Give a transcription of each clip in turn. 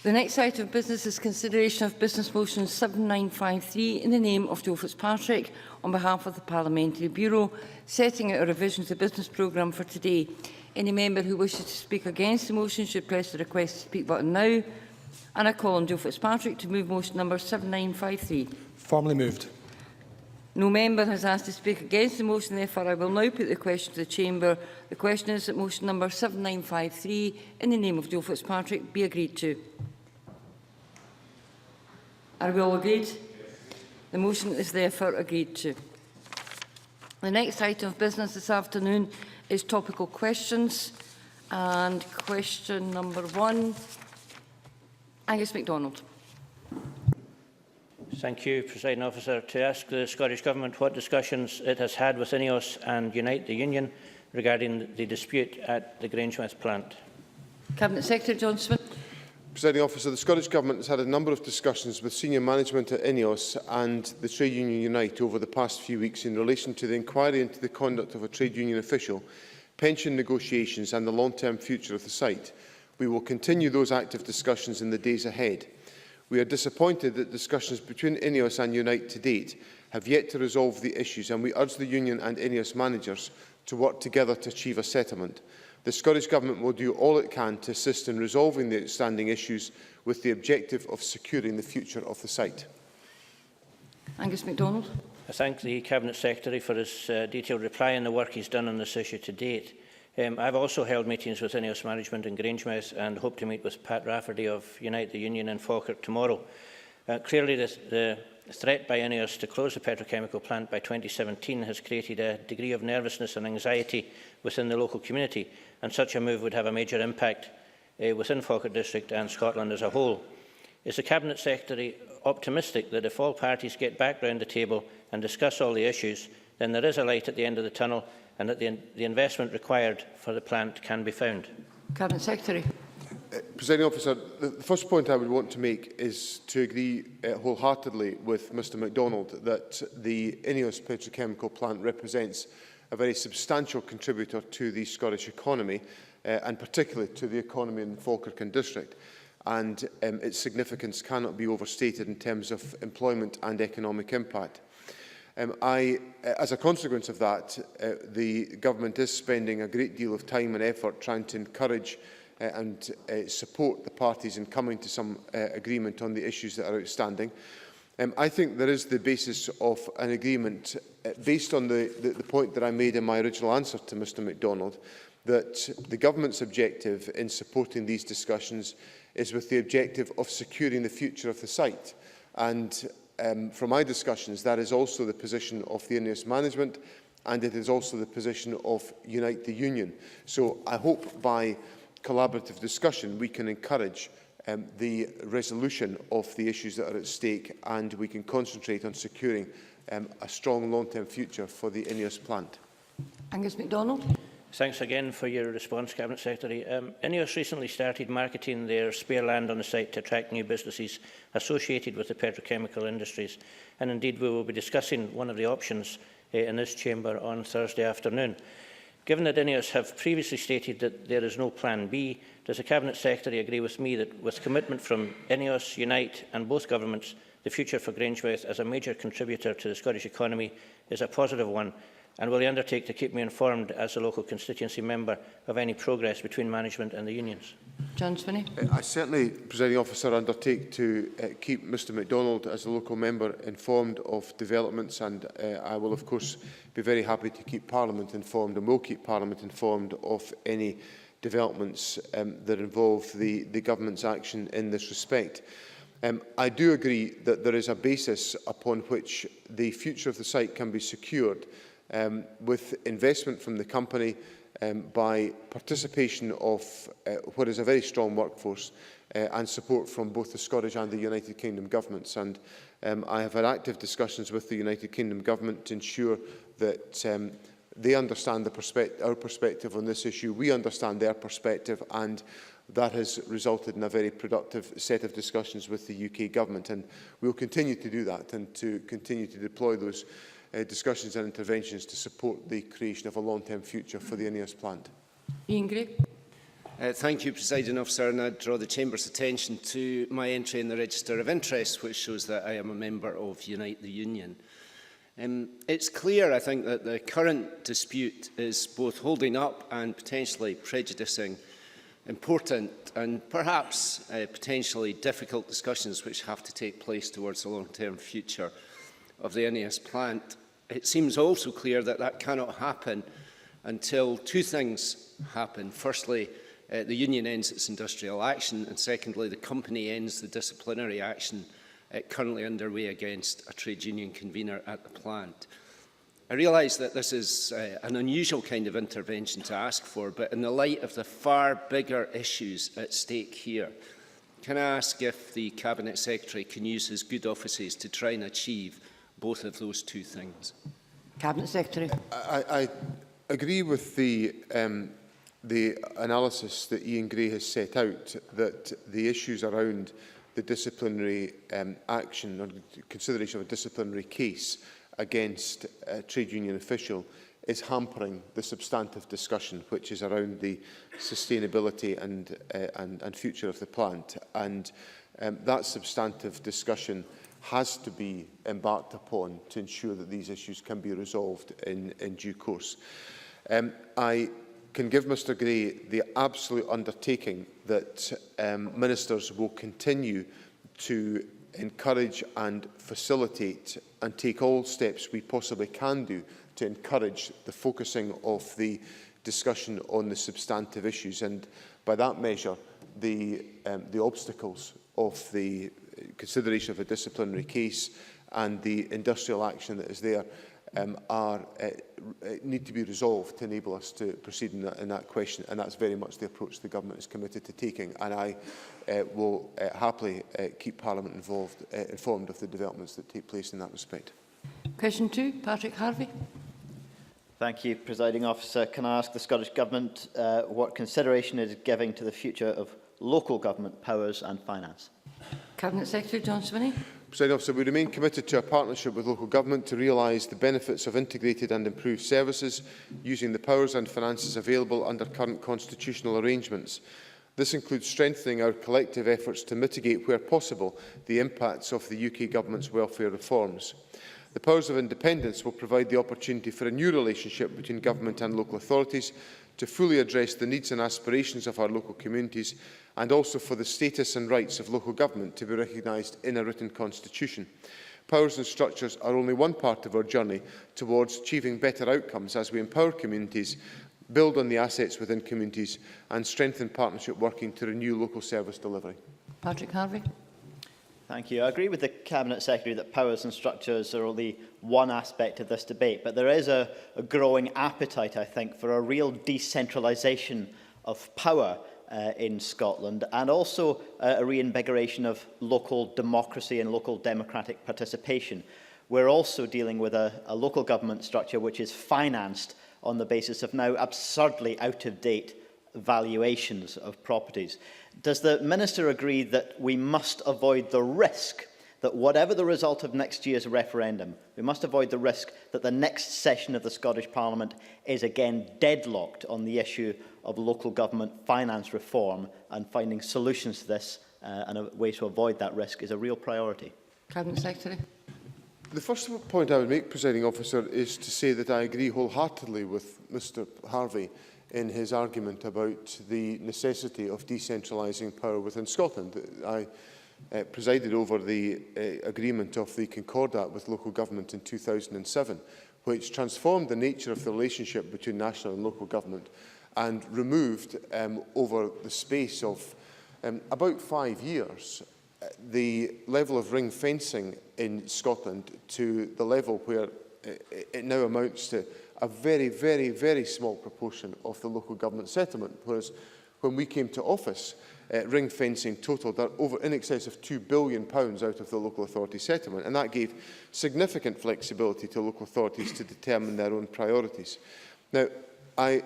The next item of business is consideration of Business Motion 7953 in the name of Joe Fitzpatrick on behalf of the Parliamentary Bureau, setting out a revision to the business programme for today. Any member who wishes to speak against the motion should press the request to speak button now. And I call on Joe Fitzpatrick to move motion number 7953. Formally moved. No member has asked to speak against the motion, therefore I will now put the question to the Chamber. The question is that motion number 7953 in the name of Joe Fitzpatrick be agreed to. Are we all agreed? Yes. The motion is therefore agreed to. The next item of business this afternoon is topical questions. And question number 1, Angus MacDonald. Thank you, Presiding Officer. To ask the Scottish Government what discussions it has had with INEOS and Unite the Union regarding the dispute at the Grangemouth plant. Cabinet Secretary John Smith. Presiding Officer, the Scottish Government has had a number of discussions with senior management at INEOS and the trade union Unite over the past few weeks in relation to the inquiry into the conduct of a trade union official, pension negotiations and the long-term future of the site. We will continue those active discussions in the days ahead. We are disappointed that discussions between INEOS and Unite to date have yet to resolve the issues, and we urge the union and INEOS managers to work together to achieve a settlement. The Scottish Government will do all it can to assist in resolving the outstanding issues with the objective of securing the future of the site. Angus MacDonald. I thank the Cabinet Secretary for his detailed reply and the work he's done on this issue to date. I've also held meetings with INEOS management in Grangemouth and hope to meet with Pat Rafferty of Unite the Union in Falkirk tomorrow. Clearly, the threat by INEOS to close the petrochemical plant by 2017 has created a degree of nervousness and anxiety within the local community, and such a move would have a major impact within Falkirk District and Scotland as a whole. Is the Cabinet Secretary optimistic that if all parties get back round the table and discuss all the issues, then there is a light at the end of the tunnel and that the investment required for the plant can be found? Cabinet Secretary. Presiding Officer, the first point I would want to make is to agree wholeheartedly with Mr MacDonald that the INEOS petrochemical plant represents a very substantial contributor to the Scottish economy and particularly to the economy in Falkirk and District. And its significance cannot be overstated in terms of employment and economic impact. As a consequence of that, the Government is spending a great deal of time and effort trying to encourage and support the parties in coming to some agreement on the issues that are outstanding. I think there is the basis of an agreement based on the point that I made in my original answer to Mr MacDonald, that the Government's objective in supporting these discussions is with the objective of securing the future of the site. And from my discussions, that is also the position of the INEOS management, and it is also the position of Unite the Union. So I hope by collaborative discussion we can encourage the resolution of the issues that are at stake, and we can concentrate on securing a strong long-term future for the INEOS plant. Angus MacDonald. Thanks again for your response, Cabinet Secretary. INEOS recently started marketing their spare land on the site to attract new businesses associated with the petrochemical industries, and indeed we will be discussing one of the options in this chamber on Thursday afternoon. Given that INEOS have previously stated that there is no plan B, does the Cabinet Secretary agree with me that with commitment from INEOS, Unite and both governments, the future for Grangemouth as a major contributor to the Scottish economy is a positive one? And will he undertake to keep me informed as a local constituency member of any progress between management and the unions? John Swinney. I certainly, Presiding Officer, undertake to keep Mr MacDonald as a local member informed of developments, and I will of course be very happy to keep Parliament informed and will keep Parliament informed of any developments that involve the Government's action in this respect. I do agree that there is a basis upon which the future of the site can be secured with investment from the company by participation of what is a very strong workforce and support from both the Scottish and the United Kingdom governments. And I have had active discussions with the United Kingdom government to ensure that they understand our perspective on this issue, we understand their perspective, and that has resulted in a very productive set of discussions with the UK government. And we will continue to do that and to continue to deploy those discussions and interventions to support the creation of a long-term future for the INEOS plant. Ian Gray. Thank you, Presiding Officer, and I draw the Chamber's attention to my entry in the Register of Interest, which shows that I am a member of Unite the Union. It's clear, I think, that the current dispute is both holding up and potentially prejudicing important and perhaps potentially difficult discussions which have to take place towards the long-term future of the INEOS plant. It seems also clear that that cannot happen until two things happen. Firstly, the union ends its industrial action, and secondly, the company ends the disciplinary action currently underway against a trade union convener at the plant. I realise that this is an unusual kind of intervention to ask for, but in the light of the far bigger issues at stake here, can I ask if the Cabinet Secretary can use his good offices to try and achieve both of those two things? Cabinet Secretary. I agree with the analysis that Ian Gray has set out, that the issues around the disciplinary action or consideration of a disciplinary case against a trade union official is hampering the substantive discussion, which is around the sustainability and future of the plant. And that substantive discussion has to be embarked upon to ensure that these issues can be resolved in due course. I can give Mr Gray the absolute undertaking that ministers will continue to encourage and facilitate and take all steps we possibly can do to encourage the focusing of the discussion on the substantive issues, and by that measure the obstacles of the consideration of a disciplinary case and the industrial action that is there need to be resolved to enable us to proceed in that question, and that's very much the approach the Government is committed to taking, and I will happily keep Parliament informed of the developments that take place in that respect. Question 2, Patrick Harvey. Thank you, Presiding Officer. Can I ask the Scottish Government what consideration it is giving to the future of local government powers and finance? Cabinet Secretary John Swinney. Presiding Officer, we remain committed to a partnership with local government to realise the benefits of integrated and improved services using the powers and finances available under current constitutional arrangements. This includes strengthening our collective efforts to mitigate, where possible, the impacts of the UK Government's welfare reforms. The powers of independence will provide the opportunity for a new relationship between government and local authorities to fully address the needs and aspirations of our local communities, and also for the status and rights of local government to be recognised in a written constitution. Powers and structures are only one part of our journey towards achieving better outcomes as we empower communities, build on the assets within communities and strengthen partnership working to renew local service delivery. Patrick Harvey. Thank you. I agree with the Cabinet Secretary that powers and structures are only one aspect of this debate, but there is a growing appetite, I think, for a real decentralisation of power in Scotland, and also a reinvigoration of local democracy and local democratic participation. We're also dealing with a local government structure which is financed on the basis of now absurdly out-of-date valuations of properties. Does the Minister agree that we must avoid the risk that whatever the result of next year's referendum, we must avoid the risk that the next session of the Scottish Parliament is again deadlocked on the issue of local government finance reform, and finding solutions to this and a way to avoid that risk is a real priority? Cabinet Secretary. The first point I would make, Presiding Officer, is to say that I agree wholeheartedly with Mr Harvey in his argument about the necessity of decentralising power within Scotland. I presided over the agreement of the Concordat with local government in 2007, which transformed the nature of the relationship between national and local government and removed, over the space of about 5 years, the level of ring fencing in Scotland to the level where it now amounts to a very, very, very small proportion of the local government settlement, whereas when we came to office, ring fencing totalled over in excess of £2 billion out of the local authority settlement, and that gave significant flexibility to local authorities to determine their own priorities. Now, I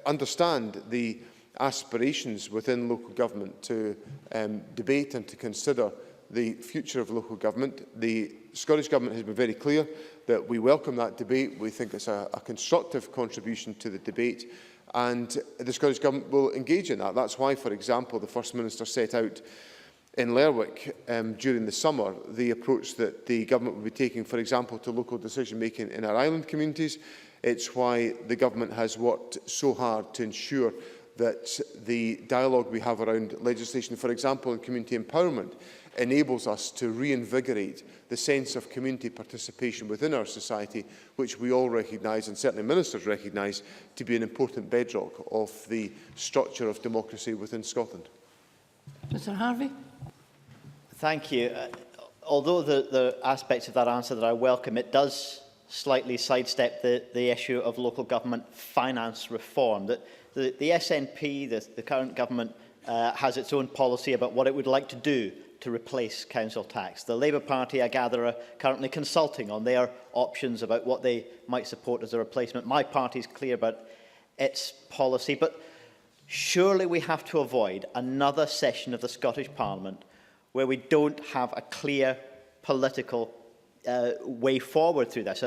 understand the aspirations within local government to debate and to consider the future of local government. The Scottish Government has been very clear that we welcome that debate. We think it's a constructive contribution to the debate, and the Scottish Government will engage in that. That's why, for example, the First Minister set out in Lerwick during the summer the approach that the Government will be taking, for example, to local decision-making in our island communities. It's why the Government has worked so hard to ensure that the dialogue we have around legislation, for example, in community empowerment, enables us to reinvigorate the sense of community participation within our society, which we all recognise, and certainly ministers recognise, to be an important bedrock of the structure of democracy within Scotland. Mr Harvey. Thank you. Although the aspects of that answer that I welcome, it does slightly sidestep the issue of local government finance reform. The SNP, the current government, has its own policy about what it would like to do to replace council tax. The Labour Party, I gather, are currently consulting on their options about what they might support as a replacement. My party is clear about its policy, but surely we have to avoid another session of the Scottish Parliament where we don't have a clear political way forward through this.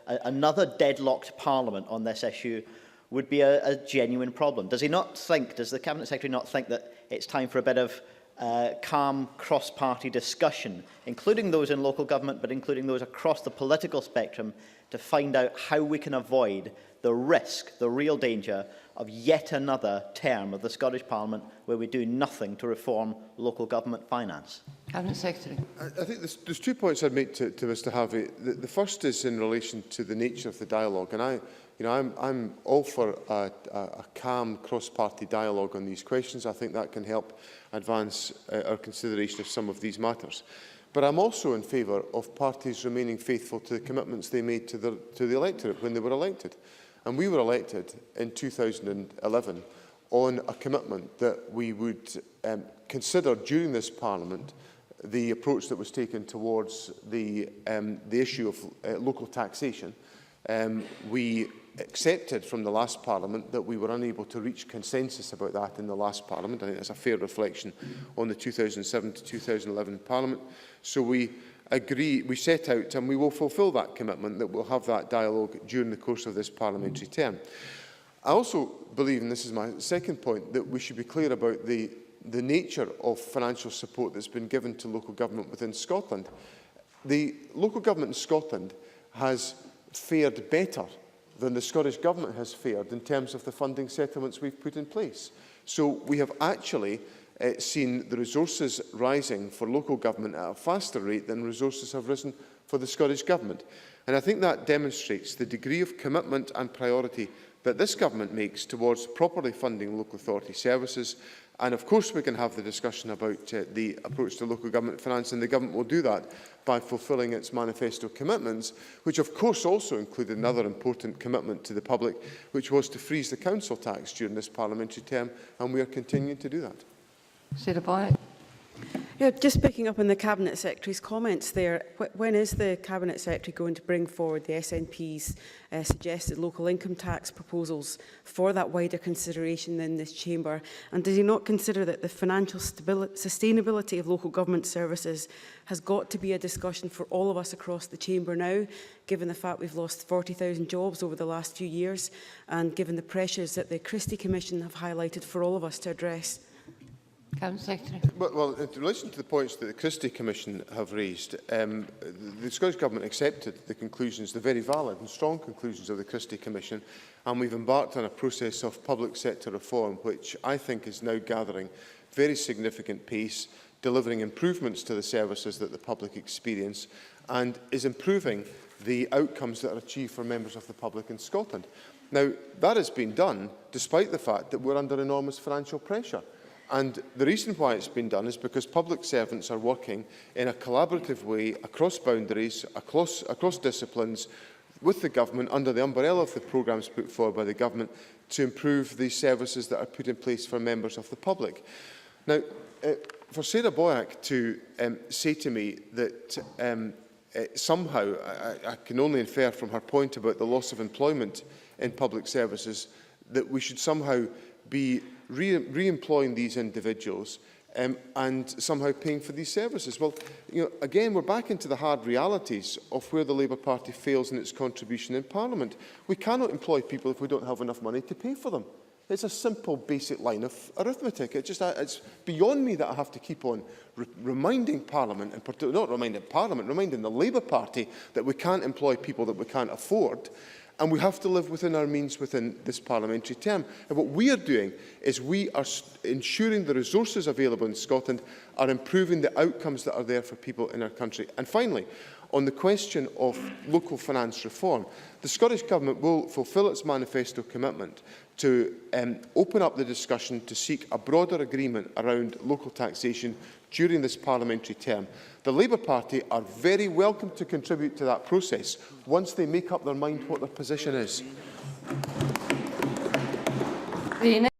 Another deadlocked Parliament on this issue would be a genuine problem. Does the Cabinet Secretary not think that it's time for a bit of calm cross-party discussion, including those in local government, but including those across the political spectrum, to find out how we can avoid the risk, the real danger, of yet another term of the Scottish Parliament where we do nothing to reform local government finance? Cabinet Secretary. I think there's 2 points I'd make to Mr Harvey. The first is in relation to the nature of the dialogue, and I'm all for a calm cross-party dialogue on these questions. I think that can help advance our consideration of some of these matters. But I'm also in favour of parties remaining faithful to the commitments they made to the electorate when they were elected. And we were elected in 2011 on a commitment that we would consider during this Parliament the approach that was taken towards the issue of local taxation. We accepted from the last Parliament that we were unable to reach consensus about that in the last Parliament. I think that's a fair reflection on the 2007 to 2011 Parliament. So we set out, and we will fulfil that commitment, that we'll have that dialogue during the course of this parliamentary term. I also believe, and this is my second point, that we should be clear about the nature of financial support that's been given to local government within Scotland. The local government in Scotland has fared better than the Scottish Government has fared in terms of the funding settlements we've put in place. So we have actually seen the resources rising for local government at a faster rate than resources have risen for the Scottish Government. And I think that demonstrates the degree of commitment and priority that this Government makes towards properly funding local authority services. And of course we can have the discussion about the approach to local government finance, and the Government will do that by fulfilling its manifesto commitments, which of course also included another important commitment to the public, which was to freeze the council tax during this parliamentary term, and we are continuing to do that. Sarah Boyack. Yeah, just picking up on the Cabinet Secretary's comments there, when is the Cabinet Secretary going to bring forward the SNP's suggested local income tax proposals for that wider consideration in this chamber? And does he not consider that the financial sustainability of local government services has got to be a discussion for all of us across the chamber now, given the fact we've lost 40,000 jobs over the last few years, and given the pressures that the Christie Commission have highlighted for all of us to address? Cabinet Secretary. Well, in relation to the points that the Christie Commission have raised, the Scottish Government accepted the conclusions, the very valid and strong conclusions of the Christie Commission, and we've embarked on a process of public sector reform, which I think is now gathering very significant pace, delivering improvements to the services that the public experience, and is improving the outcomes that are achieved for members of the public in Scotland. Now, that has been done despite the fact that we're under enormous financial pressure. And the reason why it's been done is because public servants are working in a collaborative way across boundaries, across disciplines, with the Government under the umbrella of the programmes put forward by the Government to improve the services that are put in place for members of the public. Now, for Sarah Boyack to say to me that somehow, I can only infer from her point about the loss of employment in public services, that we should somehow be re-employing these individuals and somehow paying for these services. Well, again, we're back into the hard realities of where the Labour Party fails in its contribution in Parliament. We cannot employ people if we don't have enough money to pay for them. It's a simple, basic line of arithmetic. It's beyond me that I have to keep on reminding Parliament, and not reminding Parliament, reminding the Labour Party that we can't employ people that we can't afford. And we have to live within our means within this parliamentary term. And what we are doing is we are ensuring the resources available in Scotland are improving the outcomes that are there for people in our country. And finally, on the question of local finance reform, the Scottish Government will fulfil its manifesto commitment to open up the discussion to seek a broader agreement around local taxation during this parliamentary term. The Labour Party are very welcome to contribute to that process once they make up their mind what their position is. The